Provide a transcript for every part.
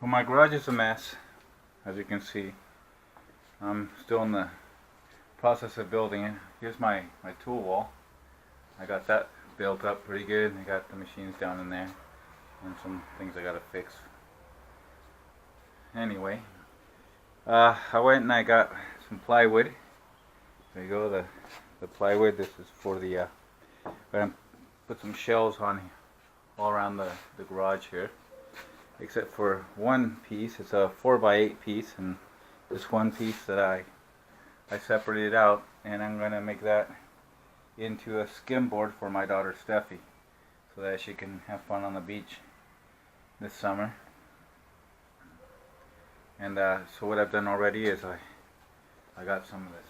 Well, my garage is a mess, as you can see. I'm still in the process of building it. Here's my tool wall. I got that built up pretty good. I got the machines down in there and some things I gotta fix. Anyway, I went and I got some plywood. There you go, the plywood. This is for the, I'm gonna put some shelves on all around the garage here. Except for one piece. It's a 4x8 piece, and this one piece that I separated out, and I'm gonna make that into a skimboard for my daughter Steffi, so that she can have fun on the beach this summer. And so what I've done already is I got some of this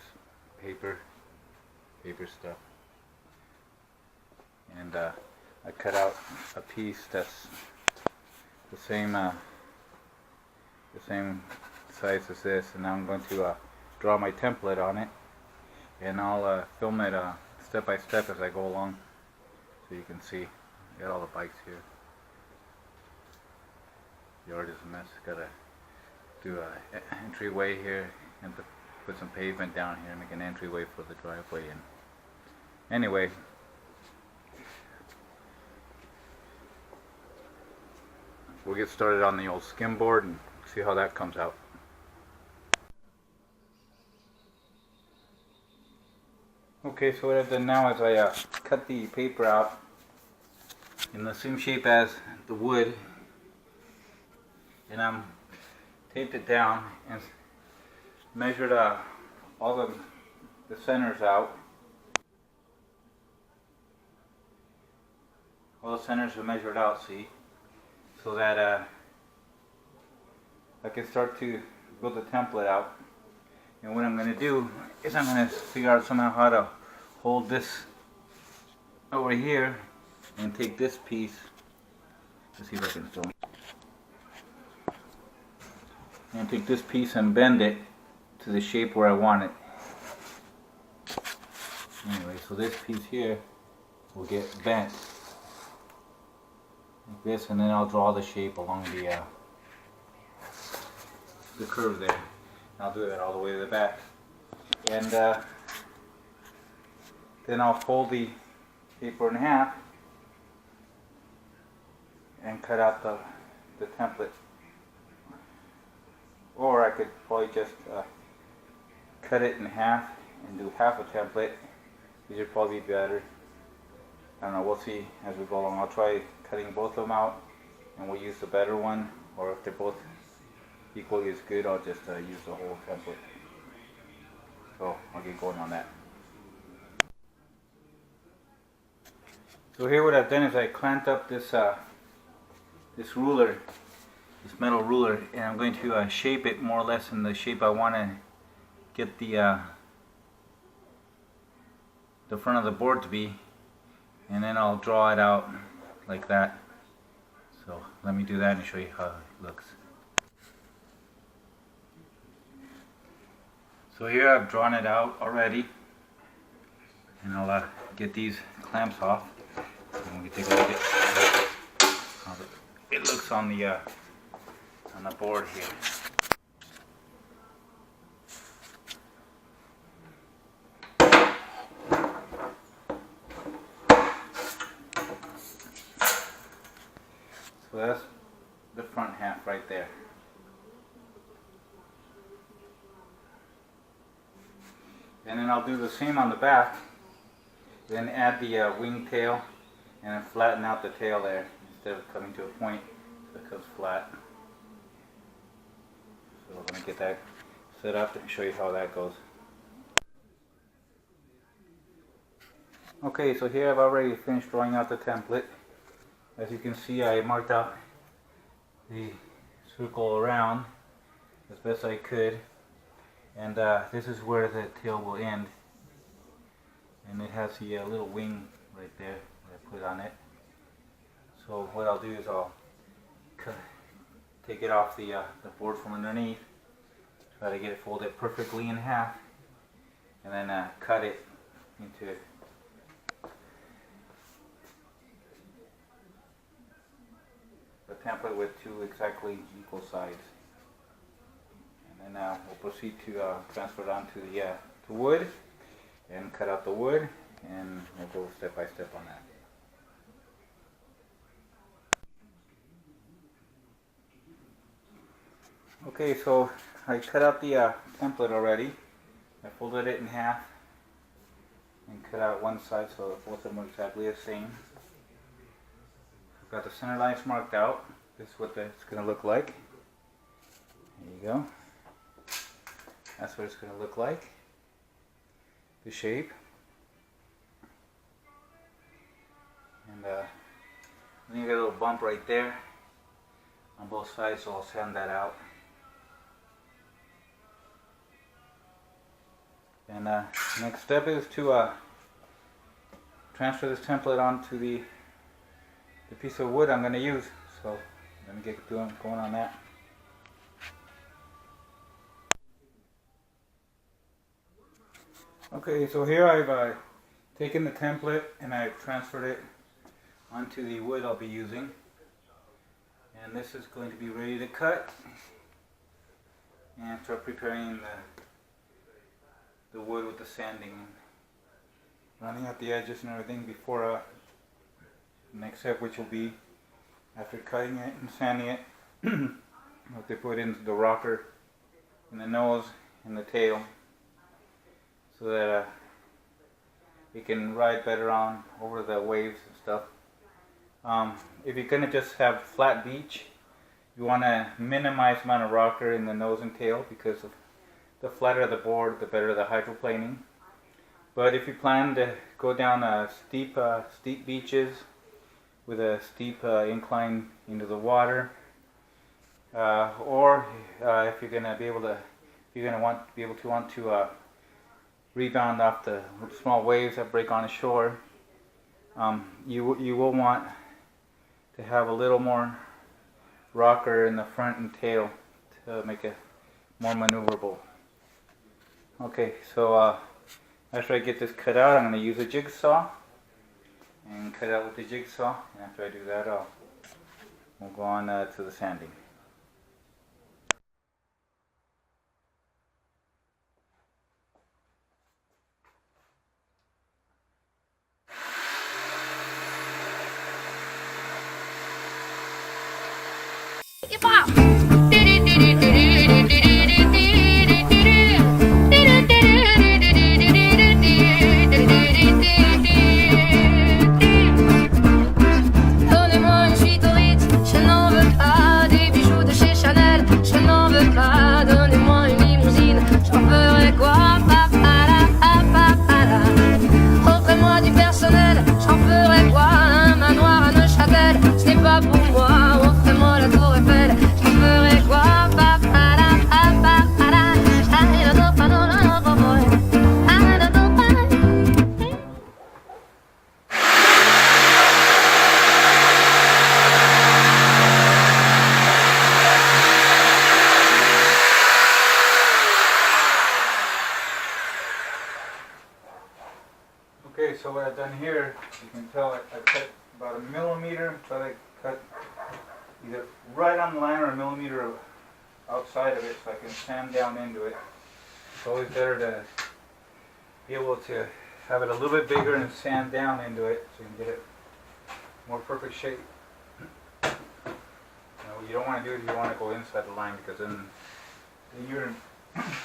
paper stuff, and I cut out a piece that's the same size as this, and now I'm going to draw my template on it, and I'll film it step by step as I go along, so you can see. I got all the bikes here. The yard is a mess. Gotta do an entryway here and put some pavement down here and make an entryway for the driveway. And anyway, we'll get started on the old skimboard and see how that comes out. Okay, so what I've done now is I cut the paper out in the same shape as the wood, and I'm taped it down and measured all the centers out. All the centers are measured out, see? So that I can start to build the template out. And what I'm going to do is I'm going to figure out somehow how to hold this over here and take this piece. Let's see if I can still. And take this piece and bend it to the shape where I want it. Anyway, so this piece here will get bent like this, and then I'll draw the shape along the curve there. I'll do that all the way to the back, and then I'll fold the paper in half and cut out the template. Or I could probably just cut it in half and do half a template. These would probably be better. I don't know, we'll see as we go along. I'll try cutting both of them out and we'll use the better one, or if they're both equally as good, I'll just use the whole template. So I'll get going on that. So here what I've done is I clamped up this this ruler, this metal ruler, and I'm going to shape it more or less in the shape I want to get the front of the board to be, and then I'll draw it out like that. So let me do that and show you how it looks. So here I've drawn it out already, and I'll get these clamps off, and we can take a look at how it looks on the board here. So that's the front half right there. And then I'll do the same on the back, then add the wing tail and then flatten out the tail there instead of coming to a point, so it comes flat. So we're going to get that set up and show you how that goes. Okay, so here I've already finished drawing out the template. As you can see, I marked out the circle around as best I could. And this is where the tail will end, and it has the little wing right there that I put on it. So what I'll do is I'll take it off the board from underneath, try to get it folded perfectly in half, and then cut it into a template with two exactly equal sides. And then we'll proceed to transfer it onto the to wood and cut out the wood, and we'll go step by step on that. Okay, so I cut out the template already. I folded it in half and cut out one side so that both of them are exactly the same. I've got the center lines marked out. This is what it's going to look like. There you go. That's what it's going to look like. The shape. And then you get a little bump right there on both sides, so I'll sand that out. And next step is to transfer this template onto the piece of wood I'm going to use. So let me get going on that. Okay, so here I've taken the template and I've transferred it onto the wood I'll be using. And this is going to be ready to cut and start preparing the wood with the sanding, running out the edges and everything before the next step, which will be after cutting it and sanding it, what they put into the rocker in the nose and the tail, so that it can ride better on over the waves and stuff. If you're going to just have flat beach, you want to minimize the amount of rocker in the nose and tail, because of the flatter the board, the better the hydroplaning. But if you plan to go down steep beaches with a steep incline into the water, or if you're going to be able to rebound off the small waves that break on the shore, you will want to have a little more rocker in the front and tail to make it more maneuverable. Okay, so after I get this cut out, I'm going to use a jigsaw and cut out with the jigsaw. And after I do that, we'll go on to the sanding. Okay, so what I've done here, you can tell I cut about a millimeter, but I cut either right on the line or a millimeter outside of it, so I can sand down into it. It's always better to be able to have it a little bit bigger and sand down into it, so you can get it more perfect shape. Now, what you don't want to do is you want to go inside the line, because then you're in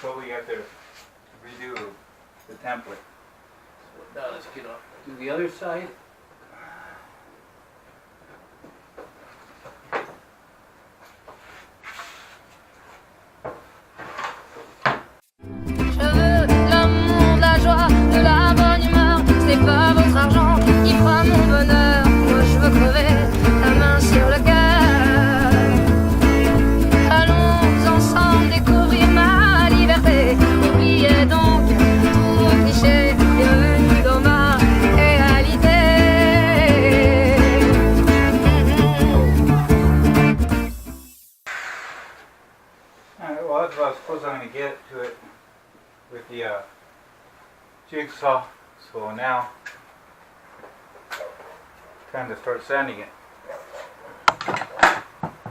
trouble. You have to redo the template. Now let's get off. Do the other side. Je veux l'amour, de la joie, de la bonne humeur. C'est pas votre argent qui fera mon bonheur. Moi je veux crever la main sur le cœur. Allons ensemble découvrir ma liberté. Oubliez donc tous vos clichés. Bienvenue dans ma réalité. Alright, well, that's about as close as I'm going to get to it with the jigsaw. So now, time to start sanding it.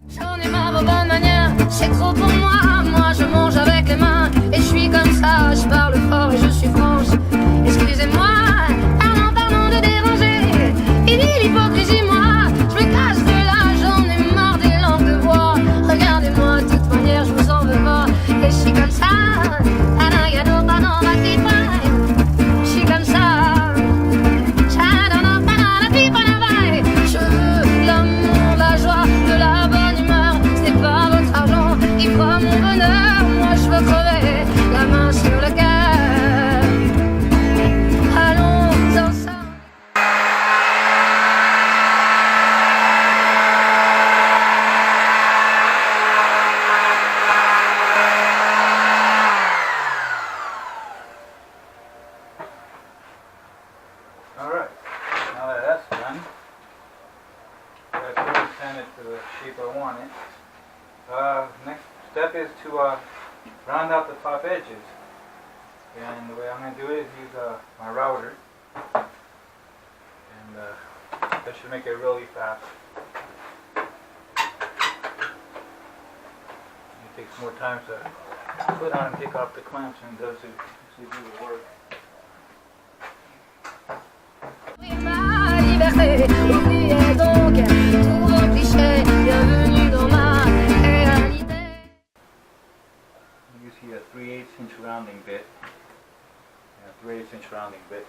J'en ai marre aux bonnes manières, c'est trop pour moi. Moi je mange avec les mains et je suis comme ça. Je parle fort et je suis franche. Excusez-moi, pardon de déranger. Fini l'hypocrisie, moi je me cache de là. J'en ai marre des langues de bois. Regardez-moi, de toute manière je vous en veux pas. Et je suis comme ça. Je suis comme ça. Je veux l'amour, la joie, de la bonne humeur. C'est pas votre argent qui fera mon bonheur. Moi je veux crever la main sur le cœur. Allons ensemble. Alright, now that that's done, I'll sand it to the shape I want it. Next step is to round out the top edges. And the way I'm going to do it is use my router. And that should make it really fast. It takes more time to put on and take off the clamps than it does to actually do the work. Ma liberté, oubliez donc tous vos clichés. Bienvenue dans ma réalité. You see a 3/8 inch rounding bit. Yeah, 3/8 inch rounding bit.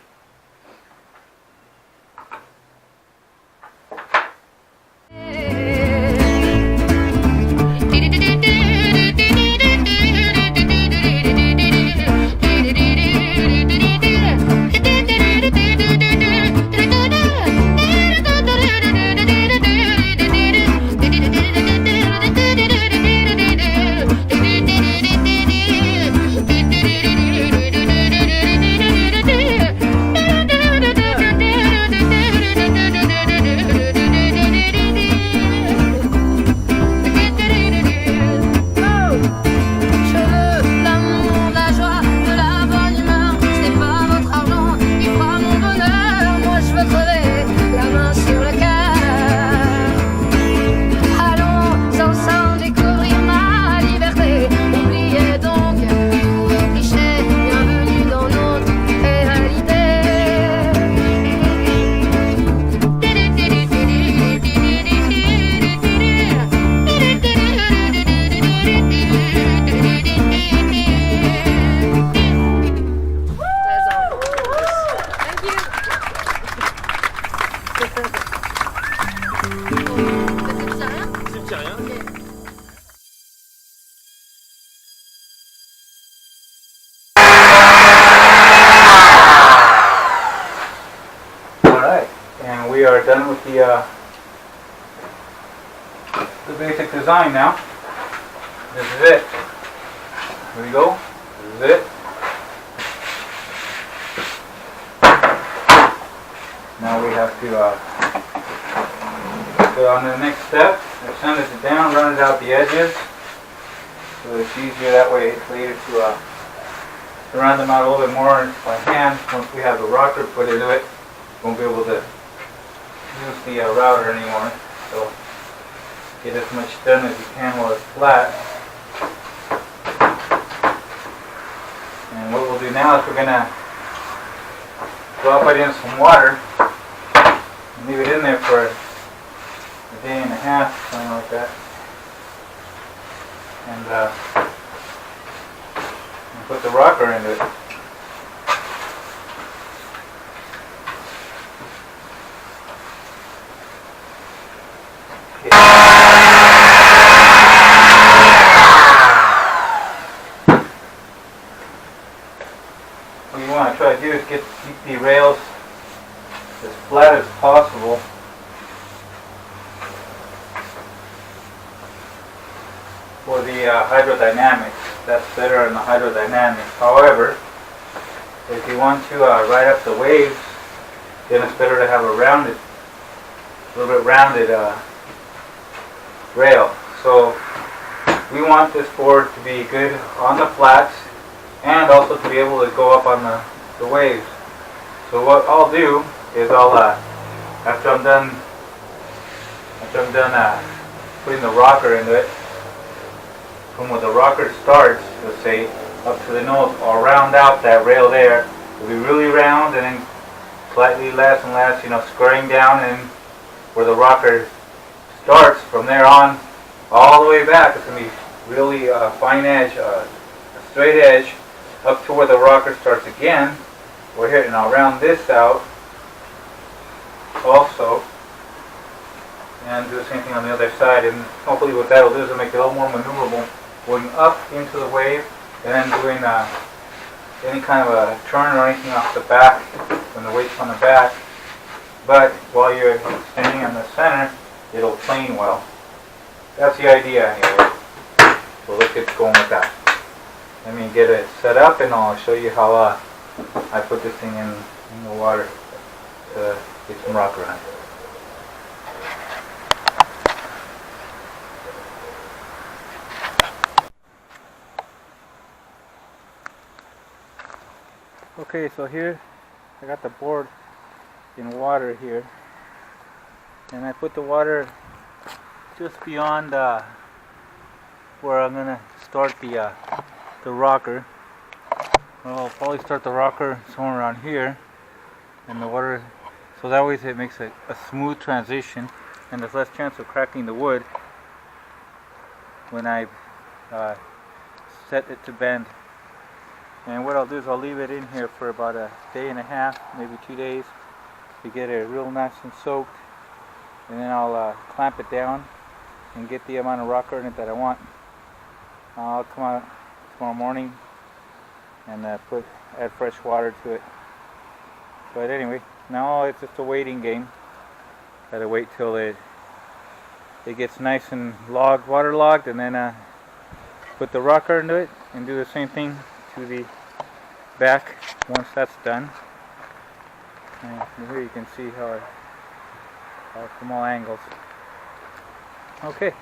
Alright, and we are done with the basic design now. This is it. Here we go. This is it. Now we have to go on to the next step. I sand it down, run it out the edges, so it's easier that way later to round them out a little bit more by hand. Once we have the rocker put into it, won't be able to use the router anymore. So get as much done as you can while it's flat. And what we'll do now is we're gonna drop it in some water and leave it in there for a day and a half, something like that. And put the rocker into it. What you want to try to do is keep the rails as flat as possible. For the hydrodynamics, that's better in the hydrodynamics. However, if you want to ride up the waves, then it's better to have a little bit rounded rail. So we want this board to be good on the flats and also to be able to go up on the waves. So what I'll do is after I'm done putting the rocker into it. From where the rocker starts, let's say, up to the nose, I'll round out that rail there. It'll be really round and then slightly less and less, squaring down, and where the rocker starts from there on all the way back, it's going to be really fine edge, a straight edge up to where the rocker starts again. We're here, and I'll round this out also, and do the same thing on the other side. And hopefully what that'll do is it'll make it a little more maneuverable, going up into the wave, and then doing any kind of a turn or anything off the back when the weight's on the back. But while you're standing in the center, it'll plane well. That's the idea anyway. So let's get going with that. Let me get it set up and I'll show you how I put this thing in the water to get some rocker on it. Okay, so here I got the board in water here, and I put the water just beyond where I'm gonna start the rocker. Well, I'll probably start the rocker somewhere around here, and the water, so that way it makes a smooth transition, and there's less chance of cracking the wood when I set it to bend. And what I'll do is I'll leave it in here for about a day and a half, maybe 2 days, to get it real nice and soaked, and then I'll clamp it down and get the amount of rocker in it that I want. I'll come out tomorrow morning and add fresh water to it. But anyway, now it's just a waiting game. Gotta wait till it gets nice and waterlogged, and then put the rocker into it and do the same thing to the back once that's done. And here you can see how from all angles. Okay,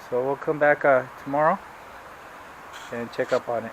so we'll come back tomorrow and check up on it.